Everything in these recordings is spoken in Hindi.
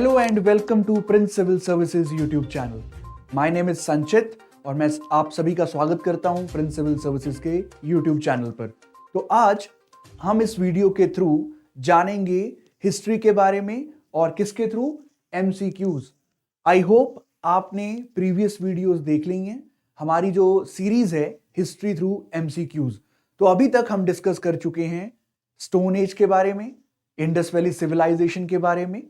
Hello and welcome to Prince civil services YouTube channel. My name is Sanchit और मैं आप सभी का स्वागत करता हूं प्रिंस सिविल सर्विसेज के यूट्यूब चैनल पर। तो आज हम इस वीडियो के थ्रू जानेंगे हिस्ट्री के बारे में और किसके थ्रू, एमसीक्यूज। आई होप आपने प्रीवियस वीडियोस देख ली हैं, हमारी जो सीरीज है हिस्ट्री थ्रू एमसीक्यूज। तो अभी तक हम डिस्कस कर चुके हैं स्टोन एज के बारे में, इंडस वैली सिविलाइजेशन के बारे में,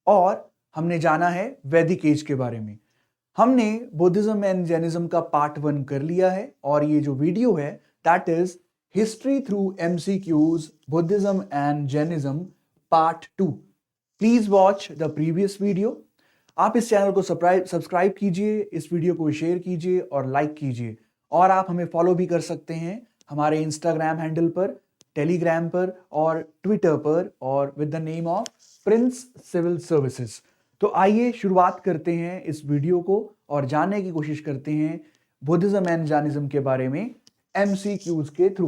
और हमने जाना है वैदिक एज के बारे में। हमने बुद्धिज्म एंड जैनिज्म का पार्ट 1 कर लिया है और ये जो वीडियो है that is history through MCQs Buddhism and Jainism part 2। Please watch the previous video. आप इस चैनल को सब्सक्राइब कीजिए, इस वीडियो को शेयर कीजिए और लाइक कीजिए। और आप हमें फॉलो भी कर सकते हैं हमारे इंस्टाग्राम हैंडल पर, टेलीग्राम पर और ट्विटर पर, और with the name of Prince civil services. तो आइए शुरुआत करते हैं इस वीडियो को और जानने की कोशिश करते हैं बुद्धिज्म एंड जैनिज्म के बारे में एमसीक्यूज के through.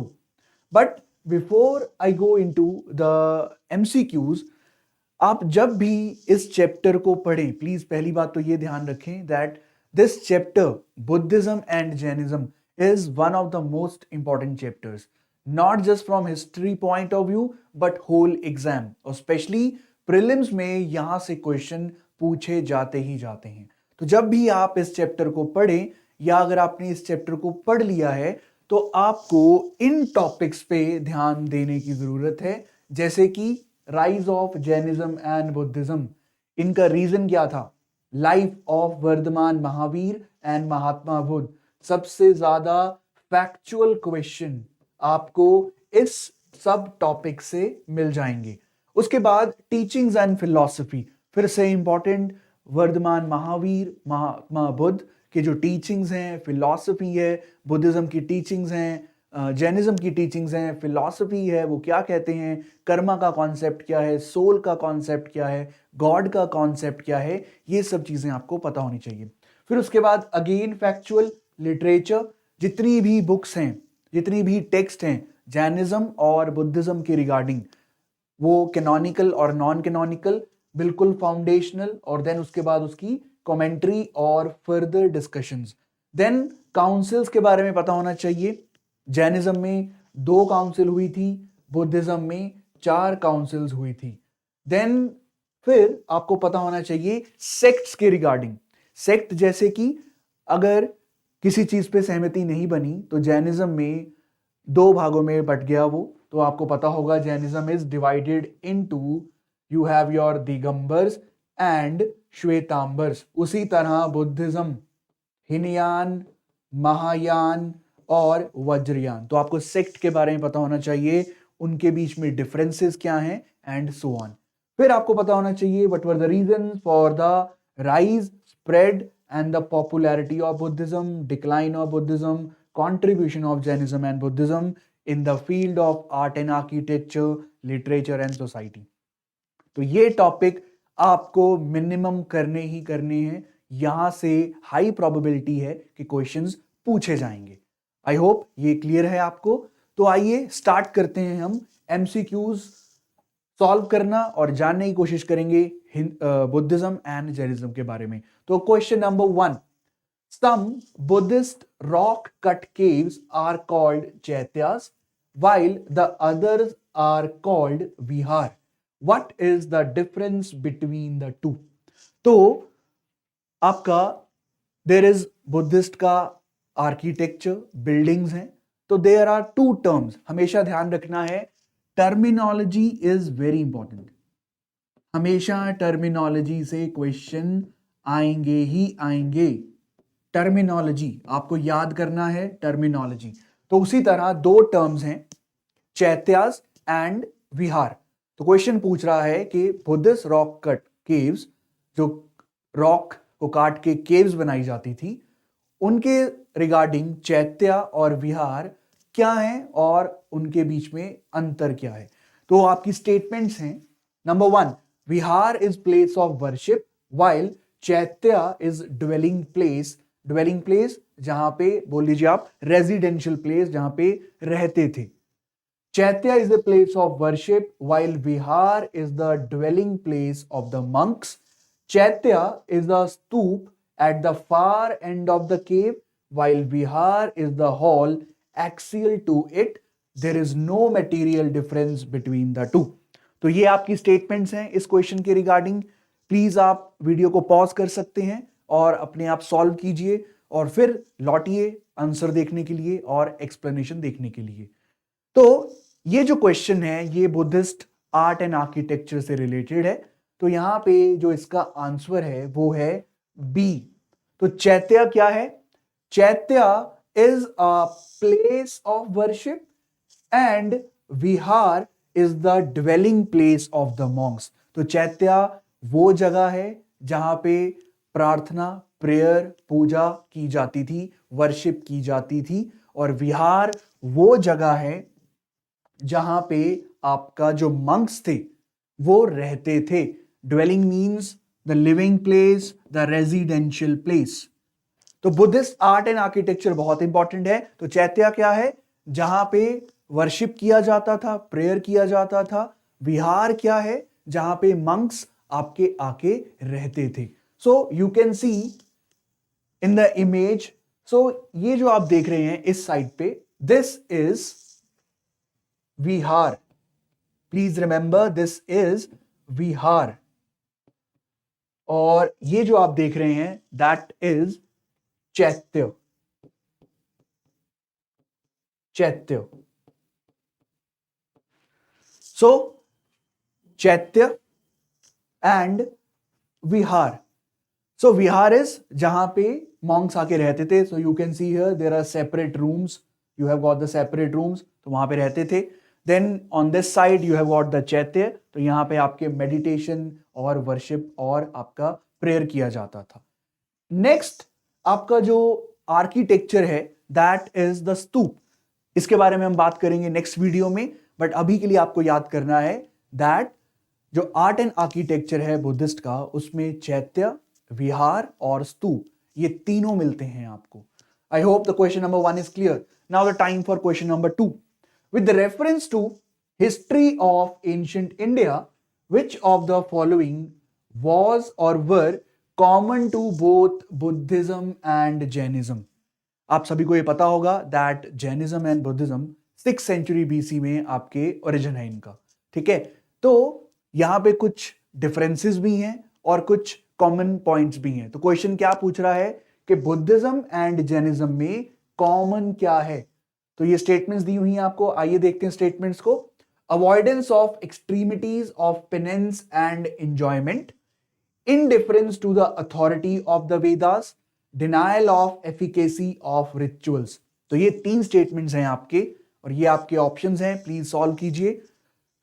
But before I go into the MCQs, आप जब भी इस चैप्टर को पढ़ें प्लीज पहली बात तो ये ध्यान रखें that this chapter Buddhism and Jainism is one of the most important chapters, not just from history point of view but whole exam, और स्पेशली प्रीलिम्स में यहां से क्वेश्चन पूछे जाते ही जाते हैं। तो जब भी आप इस चैप्टर को पढ़ें या अगर आपने इस चैप्टर को पढ़ लिया है तो आपको इन टॉपिक्स पे ध्यान देने की जरूरत है, जैसे कि rise of Jainism and Buddhism. इनका रीजन क्या था, life of Vardhaman Mahavir and Mahatma Buddha. सबसे ज्यादा फैक्चुअल क्वेश्चन आपको इस सब टॉपिक से मिल जाएंगे। उसके बाद टीचिंग्स एंड फिलॉसफी, फिर से इंपॉर्टेंट, वर्धमान महावीर महात्मा बुद्ध के जो टीचिंग्स हैं, फिलॉसफी है, बुद्धिज्म की टीचिंग्स हैं, जैनिज्म की टीचिंग्स हैं, फिलॉसफी है, वो क्या कहते हैं, कर्मा का कॉन्सेप्ट क्या है, सोल का कॉन्सेप्ट क्या है, गॉड का कॉन्सेप्ट क्या है, ये सब चीजें आपको पता होनी चाहिए। फिर उसके बाद अगेन फैक्चुअल लिटरेचर, जितनी भी बुक्स हैं, जितनी भी टेक्स्ट हैं जैनिज्म और बुद्धिज्म के रिगार्डिंग, वो कैनोनिकल और नॉन कैनोनिकल, बिल्कुल फाउंडेशनल, और देन उसके बाद उसकी कमेंट्री और फर्दर डिस्कशंस। देन काउंसिल्स के बारे में पता होना चाहिए। जैनिज्म में 2 काउंसिल हुई थी, बुद्धिज्म में 4 काउंसिल्स हुई थी। देन फिर आपको पता होना चाहिए सेक्ट्स के रिगार्डिंग। सेक्ट जैसे कि अगर किसी चीज पे सहमति नहीं बनी तो जैनिज्म में 2 भागों में बट गया वो, तो आपको पता होगा Jainism is divided into, you have your Digambars and Shwetambars. उसी तरह बुद्धिज्म हिनयान, महायान और वज्रयान। तो आपको सेक्ट के बारे में पता होना चाहिए, उनके बीच में डिफरेंसेस क्या हैं एंड सो ऑन। फिर आपको पता होना चाहिए what were the reason for the rise, spread and the popularity of Buddhism, decline of Buddhism, contribution of Jainism and Buddhism in the field of art and architecture, literature and society। तो ये टॉपिक आपको मिनिमम करने ही करने हैं, यहां से हाई प्रोबेबिलिटी है कि क्वेश्चंस पूछे जाएंगे। आई होप ये क्लियर है आपको। तो आइए स्टार्ट करते हैं हम एमसीक्यूज सॉल्व करना और जानने की कोशिश करेंगे बुद्धिज्म एंड जैनिज्म के बारे में। तो question number 1, some Buddhist rock cut caves are called chaityas while the others are called vihar. What is the difference between the two? तो आपका there is Buddhist का आर्किटेक्चर, बिल्डिंग्स हैं, तो there are 2 terms। हमेशा ध्यान रखना है, टर्मिनोलॉजी इज वेरी इंपॉर्टेंट। हमेशा टर्मिनोलॉजी से क्वेश्चन आएंगे ही आएंगे। टर्मिनोलॉजी आपको याद करना है, टर्मिनोलॉजी। तो उसी तरह 2 टर्म्स हैं, चैत्यास एंड विहार। तो क्वेश्चन पूछ रहा है कि बुद्धिस्ट रॉक कट केव्स, जो रॉक को काट के केव्स बनाई जाती थी, उनके रिगार्डिंग चैत्या और विहार क्या है और उनके बीच में अंतर क्या है। तो आपकी स्टेटमेंट्स हैं, number 1, Vihar is place of worship while chaitya is dwelling place. Dwelling place जहां पे बोल लीजिए आप रेजिडेंशियल प्लेस, जहां पे रहते थे। Chaitya is the place of worship while Vihar is the dwelling place of the monks। Chaitya is the stoop at the far end of the cave, while Vihar is the hall axial to it. There is no material difference between the two. तो ये आपकी स्टेटमेंट्स हैं इस क्वेश्चन के रिगार्डिंग. प्लीज आप वीडियो को पॉज कर सकते हैं और अपने आप सॉल्व कीजिए और फिर लौटिए आंसर देखने के लिए और एक्सप्लेनेशन देखने के लिए. तो ये जो क्वेश्चन है ये बुद्धिस्ट आर्ट एंड आर्किटेक्चर से रिलेटेड है. तो यहां पे जो इसका आंसर है वो है बी. तो चैत्य क्या है? चैत्य is a place of worship and Vihar is the dwelling place of the Monks. तो चैत्य वो जगह है जहां पे प्रार्थना, प्रेयर, पूजा की जाती थी, वर्शिप की जाती थी. और विहार वो जगह है जहां पे आपका जो मंक्स थे वो रहते थे. Dwelling means the living place, the residential place. तो बुद्धिस्ट आर्ट एंड आर्किटेक्चर बहुत इंपॉर्टेंट है. तो चैत्य क्या है? जहां पे वर्शिप किया जाता था, प्रेयर किया जाता था. विहार क्या है? जहां पे मंक्स आपके आके रहते थे. So you can see in the image. So ये जो आप देख रहे हैं इस साइड पे, this is vihar. Please remember this is vihar. और ये जो आप देख रहे हैं दैट इज चैत्य. चैत्य. सो चैत्य and Vihar. So Vihar is जहां पे मॉन्क्स आके रहते थे. So you can see here there are separate rooms. You have got the separate rooms. तो वहां पे रहते थे. Then on this side you have got the chaitya. तो यहां पे आपके मेडिटेशन और वर्शिप और आपका प्रेयर किया जाता था. नेक्स्ट आपका जो आर्किटेक्चर है दैट इज द स्तूप. इसके बारे में हम बात करेंगे नेक्स्ट वीडियो में. बट अभी के लिए आपको याद करना है दैट जो आर्ट एंड आर्किटेक्चर है बुद्धिस्ट का, उसमें चैत्य, विहार और स्तूप ये तीनों मिलते हैं आपको. I hope the question number 1 is clear. Now the time for question number 2. With the reference to history of ancient India, which of the following was or were common to both Buddhism and Jainism? आप सभी को ये पता होगा that Jainism and Buddhism 6th century BC में आपके ओरिजिन है इनका. ठीक है. तो यहां पे कुछ डिफरेंसेस भी हैं और कुछ कॉमन पॉइंट्स भी हैं. तो क्वेश्चन क्या पूछ रहा है कि बुद्धिज्म एंड जैनिज्म में कॉमन क्या है. तो ये स्टेटमेंट्स दी हुई हैं आपको. आइए देखते हैं स्टेटमेंट्स को. Avoidance of extremities of penance and enjoyment, indifference to the authority of the Vedas, denial of efficacy of rituals. तो ये 3 स्टेटमेंट्स हैं आपके और ये आपके ऑप्शंस हैं. प्लीज सॉल्व कीजिए.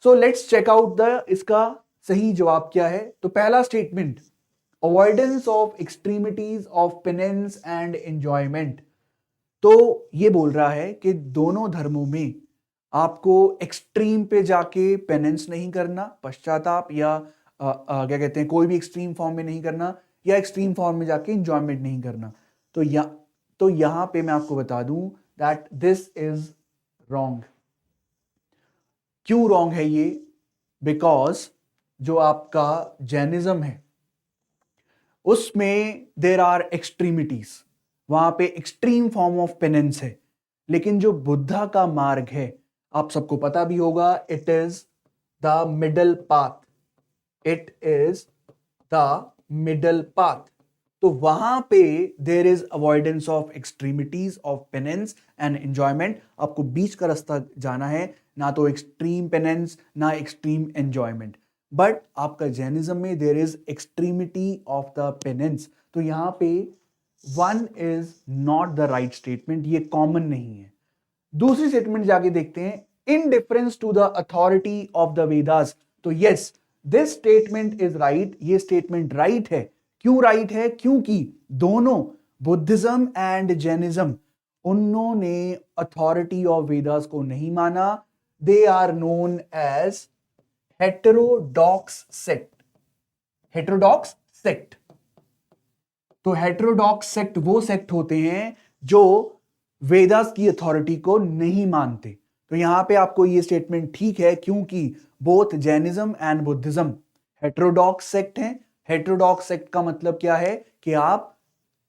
So let's check out the इसका सही जवाब क्या है. तो पहला statement avoidance of extremities of penance and enjoyment. तो ये बोल रहा है कि दोनों धर्मों में आपको एक्सट्रीम पे जाके पेनेंस नहीं करना, पश्चाताप या क्या कहते हैं कोई भी एक्सट्रीम फॉर्म में नहीं करना, या एक्सट्रीम फॉर्म में जाके एंजॉयमेंट नहीं करना. तो यहां पे मैं आपको बता दूं दैट दिस इज रॉन्ग. क्यों रॉन्ग है ये? बिकॉज जो आपका जैनिज्म है उसमें देर आर एक्सट्रीमिटीज. वहां पे एक्सट्रीम फॉर्म ऑफ पेनेंस है. लेकिन जो बुद्धा का मार्ग है आप सबको पता भी होगा, it is the middle path. It is the middle path. तो वहां पे there is avoidance of extremities of penance and enjoyment. आपको बीच का रास्ता जाना है, ना तो एक्सट्रीम पेनेंस ना एक्सट्रीम एंजॉयमेंट. बट आपका जैनिज्म में there is extremity of the penance. तो यहां पे 1 is not the right statement. ये कॉमन नहीं है. दूसरी स्टेटमेंट जाके देखते हैं. In difference to the authority of the Vedas. तो yes, this statement is right. ये स्टेटमेंट राइट है. क्यों राइट है? क्योंकि दोनों बुद्धिज्म एंड जैनिज्म उन्होंने अथॉरिटी ऑफ वेदास को नहीं माना. They are known as heterodox sect. Heterodox sect. तो हेटेरोडॉक्स सेक्ट वो सेक्ट होते हैं जो वेदास की अथॉरिटी को नहीं मानते. तो यहां पे आपको ये स्टेटमेंट ठीक है क्योंकि both Jainism and Buddhism heterodox sect हैं. हेटेरोडॉक्स सेक्ट का मतलब क्या है कि आप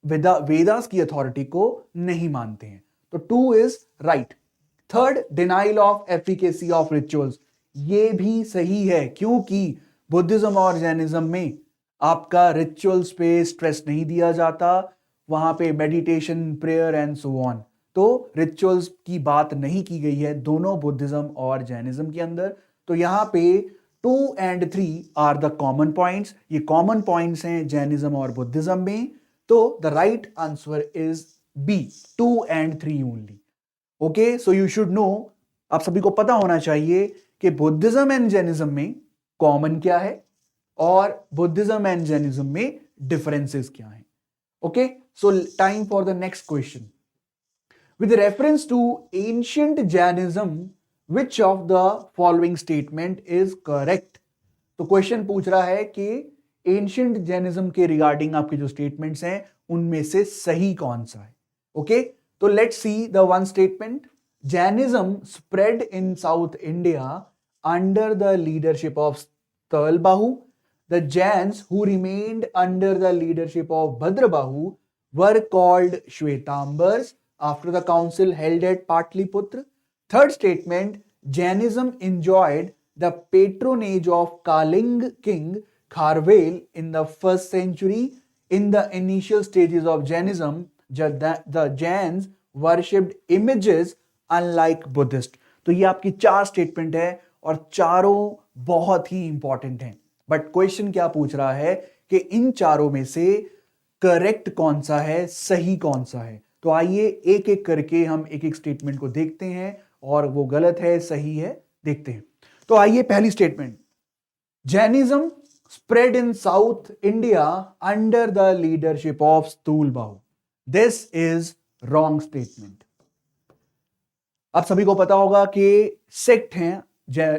वेदास की अथॉरिटी को नहीं मानते हैं। तो 2 is right. Third, denial of efficacy of rituals, ये भी सही है क्योंकि बुद्धिज्म और जैनिज्म में आपका रिचुअल्स पे स्ट्रेस नहीं दिया जाता, वहां पे meditation, prayer and so on. तो रिचुअल्स की बात नहीं की गई है दोनों बुद्धिज्म और जैनिज्म के अंदर। तो यहां पे 2 and 3 are the common points, ये कॉमन पॉइंट्स हैं जैनिज्म और बुद्धिज्म में। तो the right answer is B, 2 and 3 only. Okay, so you should know, आप सभी को पता होना चाहिए कि बुद्धिज्म एंड जैनिज्म में कॉमन क्या है और बुद्धिज्म एंड जैनिज्म में डिफरेंसेस क्या हैं। Okay, so time for the next question. With reference to ancient Jainism, which of the following statement is correct? तो क्वेश्चन पूछ रहा है कि एंशियंट जैनिज्म के रिगार्डिंग आपके जो स्टेटमेंट्स हैं उनमें से सही कौन सा है। ओके, तो let's see the one statement. Jainism spread in South India under the leadership of Sthalbahu. The Jains who remained under the leadership of Bhadrabahu were called Shvetambars after the council held at Patliputra. Third statement, Jainism enjoyed the patronage of Kaling king Kharvel in the 1st century. In the initial stages of Jainism, the Jains worshipped images unlike Buddhist. तो ये आपकी 4 स्टेटमेंट है और चारों बहुत ही इंपॉर्टेंट हैं। बट क्वेश्चन क्या पूछ रहा है कि इन चारों में से करेक्ट कौन सा है, सही कौन सा है। तो आइए एक एक करके हम एक एक स्टेटमेंट को देखते हैं और वो गलत है सही है देखते हैं। तो आइए पहली statement, Jainism spread in South India under the leadership of Sthulbahu. This is wrong statement. आप सभी को पता होगा कि सेक्ट हैं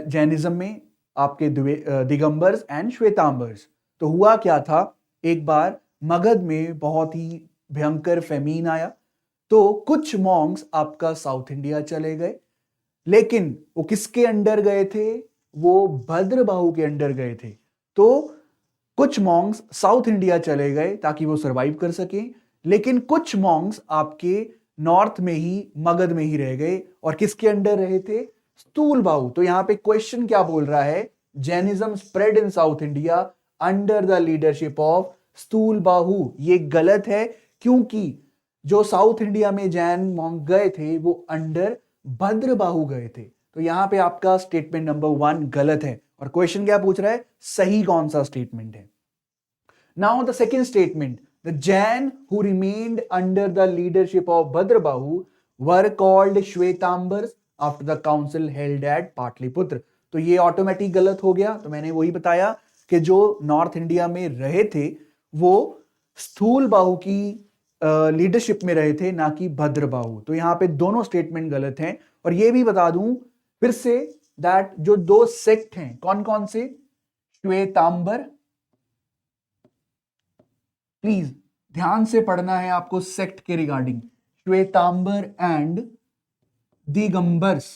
जैनिज्म में आपके दिगंबर्स एंड श्वेतांबर्स। तो हुआ क्या था, एक बार मगध में बहुत ही भयंकर फेमीन आया, तो कुछ मॉन्क्स आपका साउथ इंडिया चले गए, लेकिन वो किसके अंडर गए थे, वो भद्रबाहु के अंडर गए थे। तो कुछ मॉन्क्स साउथ इंडिया चले गए ताकि वो सरवाइव कर सकें, लेकिन कुछ मॉन्क्स आपके नॉर्थ में ही मगध में ही रह गए और किसके अंडर रहे थे, स्थूलबाहु। तो यहां पे क्वेश्चन क्या बोल रहा है, Jainism spread in South India under the leadership of Sthulbahu. ये गलत है क्योंकि जो साउथ इंडिया में जैन मॉन्क गए थे वो अंडर भद्रबाहु गए थे। तो यहां पे आपका स्टेटमेंट नंबर 1 गलत है। और क्वेश्चन क्या पूछ रहा है, सही कौन सा स्टेटमेंट है। Now the second statement, the Jain who remained under the leadership of Bhadrabahu were called Shwetambars after the council held at Pataliputra. तो ये ऑटोमेटिक गलत हो गया। तो मैंने वही बताया कि जो नॉर्थ इंडिया में रहे थे वो स्थूलबाहु की लीडरशिप में रहे थे, ना कि भद्रबाहु। तो यहां पे दोनों स्टेटमेंट गलत हैं। और ये भी बता दूं फिर से दैट जो 2 सेक्ट हैं कौन कौन से, श्वेतांबर, प्लीज ध्यान से पढ़ना है आपको सेक्ट के रिगार्डिंग, श्वेतांबर एंड दिगंबर्स।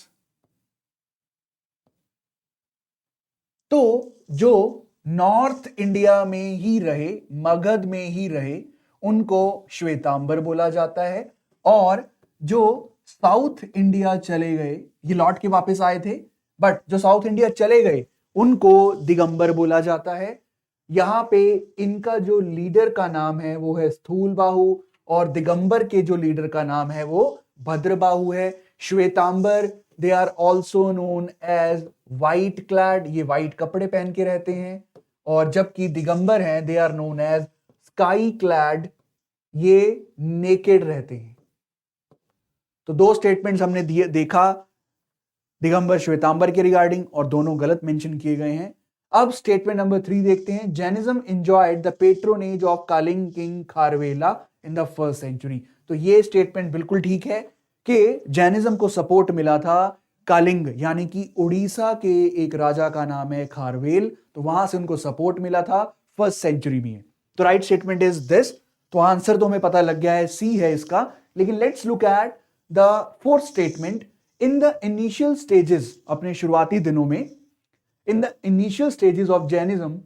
तो जो नॉर्थ इंडिया में ही रहे, मगध में ही रहे, उनको श्वेतांबर बोला जाता है। और जो साउथ इंडिया चले गए, ये लौट के वापस आए थे, बट जो साउथ इंडिया चले गए उनको दिगंबर बोला जाता है। यहां पे इनका जो लीडर का नाम है वो है स्थूलबाहु और दिगंबर के जो लीडर का नाम है वो भद्रबाहु है। Shvetambara they are also known as white clad, ये व्हाइट कपड़े पहन के रहते हैं। और जबकि दिगंबर हैं they are known as sky clad, ये नेकेड रहते हैं। तो 2 स्टेटमेंट्स हमने देखा दिगंबर श्वेतांबर के रिगार्डिंग और दोनों गलत मेंशन किए गए हैं। अब स्टेटमेंट नंबर 3 देखते हैं, Jainism enjoyed the patronage of Kalinga king Kharavela in the 1st century. तो ये स्टेटमेंट बिल्कुल ठीक है कि जैनिज्म को सपोर्ट मिला था कालिंग, यानी कि उड़ीसा के एक राजा का नाम है खारवेल, तो वहां से उनको सपोर्ट मिला था 1st सेंचुरी में। तो राइट स्टेटमेंट इज दिस। तो आंसर तो हमें पता लग गया है, सी है इसका। लेकिन let's look at the 4th statement. In the initial stages, अपने शुरुआती दिनों में, in the initial stages of Jainism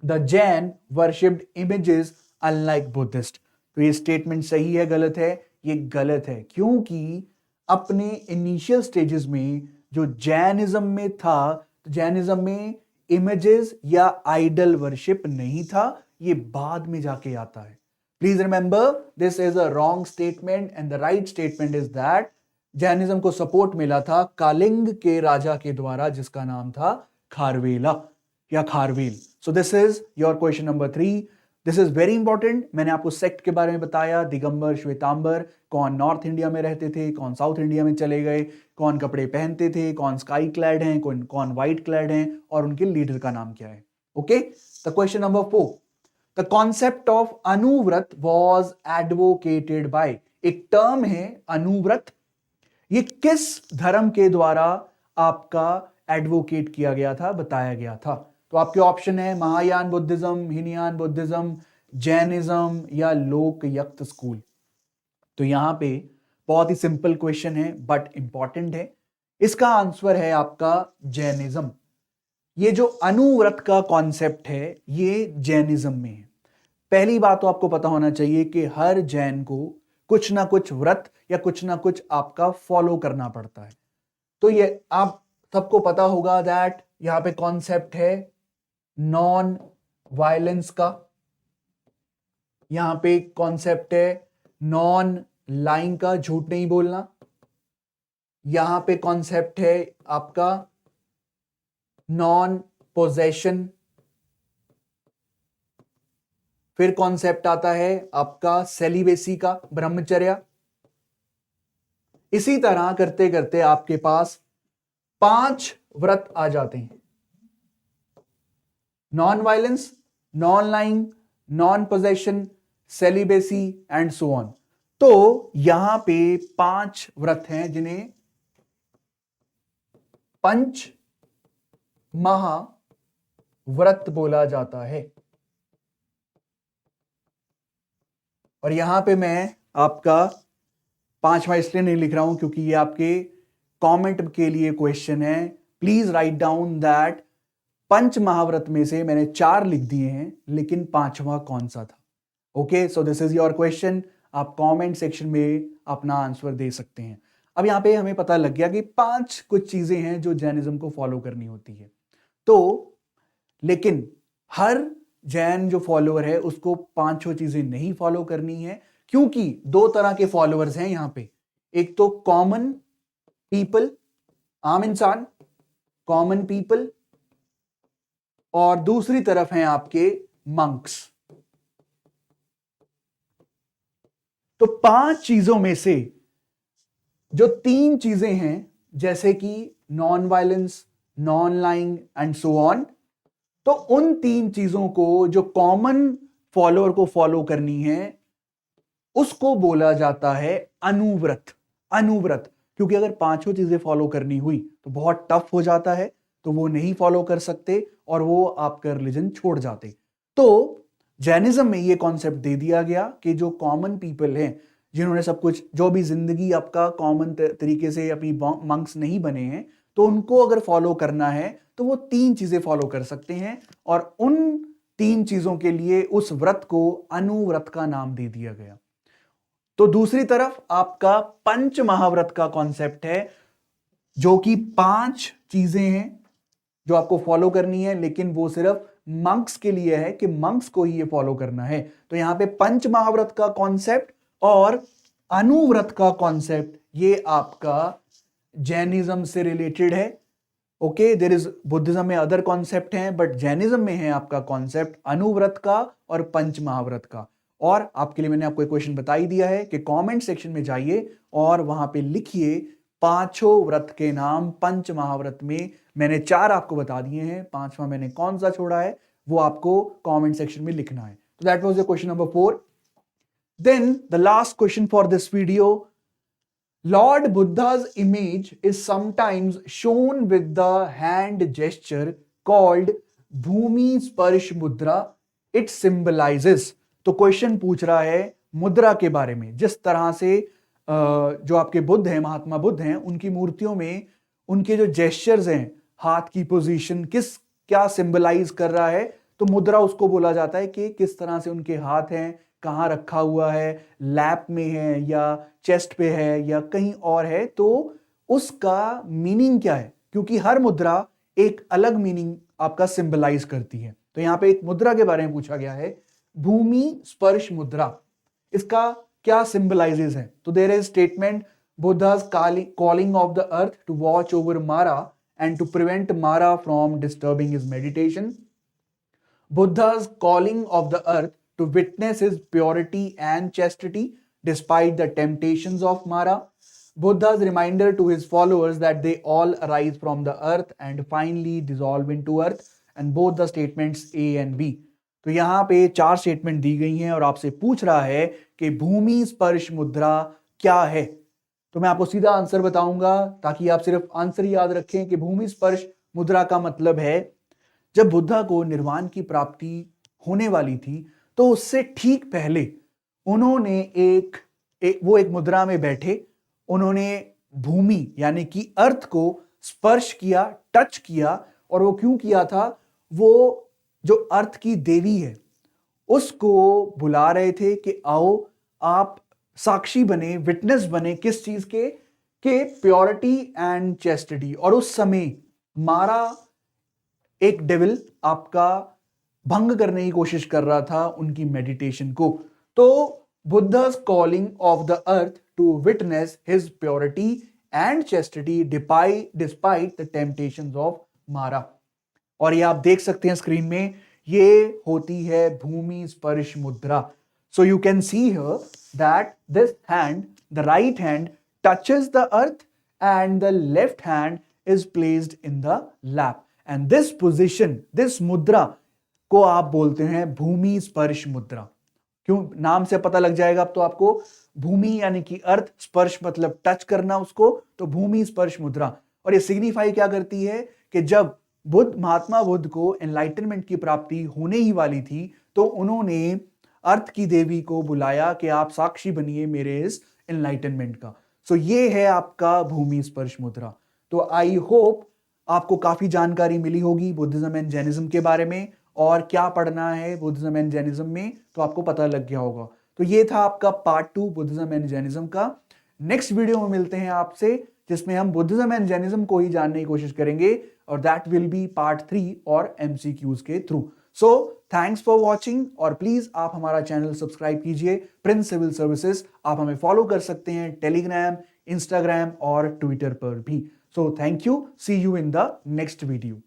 the Jain worshipped images unlike Buddhist. तो ये स्टेटमेंट सही है गलत है? ये गलत है, क्योंकि अपने इनिशियल स्टेजेस में जो जैनिज्म में था, तो जैनिज्म में इमेजेस या आइडल वर्शिप नहीं था, ये बाद में जाके आता है। Please remember, this is a wrong statement and the right statement is that Jainism को सपोर्ट मिला था कालिंग के राजा के द्वारा, जिसका नाम था खारवेला या Kharavela. So this is your question number 3। This is very important. मैंने आपको सेक्ट के बारे में बताया, दिगंबर, श्वेतांबर, कौन नॉर्थ इंडिया में रहते थे, कौन साउथ इंडिया में चले गए, कौन कपड़े पहनते थे, कौन स्काई क्लैड हैं, कौन व्हाइट क्लैड हैं, और उनके लीडर का नाम क्या है। Okay, the question number 4, the concept of Anuvrata was advocated by. एक टर्म है अनुव्रत, ये किस धर्म के द्वारा आपका एडवोकेट किया गया था, बताया गया था? तो आपके ऑप्शन है Mahayana Buddhism, Hinayana Buddhism, Jainism या लोकयक्त स्कूल। तो यहां पे बहुत ही सिंपल क्वेश्चन है बट इंपॉर्टेंट है। इसका आंसर है आपका जैनिज्म। ये जो अनुव्रत का कॉन्सेप्ट है ये जैनिज्म में है। पहली बात तो आपको पता होना चाहिए कि हर जैन को कुछ ना कुछ व्रत या कुछ ना कुछ आपका फॉलो करना पड़ता है। तो ये आप सबको पता होगा दैट यहां पे कॉन्सेप्ट है नॉन वायलेंस का, यहां पे कॉन्सेप्ट है नॉन लाइंग का, झूठ नहीं बोलना, यहां पे कॉन्सेप्ट है आपका नॉन पोजेशन, फिर कॉन्सेप्ट आता है आपका सेलिबेसी का, ब्रह्मचर्य। इसी तरह करते करते आपके पास 5 व्रत आ जाते हैं, non violence, non lying, non possession, celibacy and so on. तो यहां पे 5 व्रत हैं जिन्हें पंच महाव्रत बोला जाता है। और यहां पे मैं आपका 5वां इसलिए नहीं लिख रहा हूं क्योंकि ये आपके कमेंट के लिए क्वेश्चन है। प्लीज राइट डाउन दैट पंच महाव्रत में से मैंने 4 लिख दिए हैं, लेकिन 5वां कौन सा था? Okay, so this is your question. आप कमेंट सेक्शन में अपना आंसर दे सकते हैं। अब यहां पे हमें पता लग गया कि 5 कुछ चीजें हैं जो जैनिज्म को फॉलो करनी होती है। तो लेकिन हर जैन जो फॉलोअर है उसको 5 चीजें नहीं फॉलो करनी है, क्योंकि 2 तरह के फॉलोअर्स हैं यहां पे। एक तो कॉमन पीपल, आम इंसान, कॉमन पीपल, और दूसरी तरफ हैं आपके मंक्स। तो 5 चीजों में से जो 3 चीजें हैं, जैसे कि non violence, non lying and so on, तो उन 3 चीजों को जो कॉमन फॉलोअर को फॉलो करनी है उसको बोला जाता है अनुव्रत। अनुव्रत, क्योंकि अगर 5 चीजें फॉलो करनी हुई तो बहुत टफ हो जाता है, तो वो नहीं फॉलो कर सकते और वो आपका रिलीजन छोड़ जाते। तो जैनिज्म में ये कॉन्सेप्ट दे दिया गया कि जो कॉमन पीपल हैं, जिन्होंने सब कुछ, जो भी जिंदगी आपका कॉमन तरीके से अपनी मंक्स नहीं बने हैं, तो उनको अगर फॉलो करना है तो वो 3 चीजें फॉलो कर सकते हैं, और उन 3 चीजों के लिए उस व्रत को अनुव्रत का नाम दे दिया गया। तो दूसरी तरफ आपका पंच महाव्रत का कॉन्सेप्ट है, जो कि 5 चीजें हैं जो आपको फॉलो करनी है, लेकिन वो सिर्फ मंक्स के लिए है कि मंक्स को ही ये फॉलो करना है। तो यहां पे पंच महाव्रत का कॉन्सेप्ट और अनुव्रत का कॉन्सेप्ट ये आपका जैनिज्म से रिलेटेड है। ओके, देयर इज बुद्धिज्म में अदर कॉन्सेप्ट हैं, बट जैनिज्म में है आपका कॉन्सेप्ट अनुव्रत का और पंच महाव्रत का। और आपके लिए मैंने आपको एक क्वेश्चन बता ही दिया है कि कमेंट सेक्शन में जाइए और वहां पे लिखिए 5 व्रत के नाम पंच महाव्रत में। मैंने 4 आपको बता दिए हैं, 5वां मैंने कौन सा छोड़ा है वो आपको कमेंट सेक्शन में लिखना है। तो that was the question number 4। Then the last question for this video, Lord Buddha's image is sometimes shown with the hand gesture called Bhumi Sparsh Mudra. It symbolizes. तो क्वेश्चन पूछ रहा है मुद्रा के बारे में, जिस तरह से जो आपके बुद्ध हैं, महात्मा बुद्ध हैं, उनकी मूर्तियों में उनके जो जेस्चर्स हैं, हाथ की पोजीशन क्या सिंबलाइज कर रहा है? तो मुद्रा उसको बोला जाता है कि किस तरह से उनके हाथ हैं, कहाँ रखा हुआ है, लैप में है या चेस्ट पे है या कहीं और है, तो उसका मीनिंग क्या है, क्योंकि हर मुद्रा एक अलग मीनिंग आपका सिंबलाइज करती है। तो यहाँ पे एक मुद्रा के बारे में पूछा गया है, भूमि स्पर्श मुद्रा, इसका क्या सिंबलाइजेज है? तो there is statement, Buddha's calling of the earth to watch over Mara and to prevent Mara from disturbing his meditation. Buddha's calling of the earth to witness his purity and chastity despite the temptations of Mara. Buddha's reminder to his followers that they all arise from the earth and finally dissolve into earth. And both the statements A and B. तो यहाँ पे 4 स्टेटमेंट दी गई हैं और आपसे पूछ रहा है कि भूमि स्पर्श मुद्रा क्या है। तो मैं आपको सीधा आंसर बताऊंगा ताकि आप सिर्फ आंसर ही याद रखें कि भूमि स्पर्श मुद्रा का मतलब है, जब बुद्धा को निर्वाण की प्राप्ति होने वाली थी तो उससे ठीक पहले उन्होंने वो एक मुद्रा में बैठे, उन्होंने भूमि यानी कि अर्थ को स्पर्श किया, टच किया। और वो क्यों किया था? वो जो अर्थ की देवी है उसको बुला रहे थे कि आओ आप साक्षी बने, विटनेस बने, किस चीज के प्योरिटी एंड चेस्टिटी। और उस समय मारा एक डेविल आपका भंग करने की कोशिश कर रहा था उनकी मेडिटेशन को। तो बुद्धा's calling of the earth to witness his purity and chastity despite the temptations of Mara। और ये आप देख सकते हैं स्क्रीन में, ये होती है भूमि स्पर्श मुद्रा। So you can see here that this hand, the right hand touches the earth and the left hand is placed in the lap. And this position, this मुद्रा को आप बोलते हैं भूमि स्पर्श मुद्रा। क्यों? नाम से पता लग जाएगा अब तो आपको, भूमि यानी कि अर्थ, स्पर्श मतलब टच करना उसको, तो भूमि स्पर्श मुद्रा। और ये सिग्निफाई क्या करती है कि जब महात्मा बुद्ध को एनलाइटनमेंट की प्राप्ति होने ही वाली थी तो उन्होंने अर्थ की देवी को बुलाया कि आप साक्षी बनिए मेरे इस एनलाइटनमेंट का। सो ये है आपका भूमि स्पर्श मुद्रा। तो आई होप आपको काफी जानकारी मिली होगी बुद्धिज्म एंड जैनिज्म के बारे में, और क्या पढ़ना है बुद्धिज्म एंड जैनिज्म में तो आपको पता लग गया होगा। तो ये था आपका पार्ट 2 बुद्धिज्म एंड जैनिज्म का। नेक्स्ट वीडियो में मिलते हैं आपसे जिसमें हम बुद्धिज्म एंड जैनिज्म को ही जानने की कोशिश करेंगे, और दैट विल बी पार्ट 3 और MCQs के through. So thanks for watching, और प्लीज आप हमारा चैनल सब्सक्राइब कीजिए प्रिंस सिविल सर्विसेज। आप हमें फॉलो कर सकते हैं टेलीग्राम, इंस्टाग्राम और ट्विटर पर भी। So thank you, see you in the next video.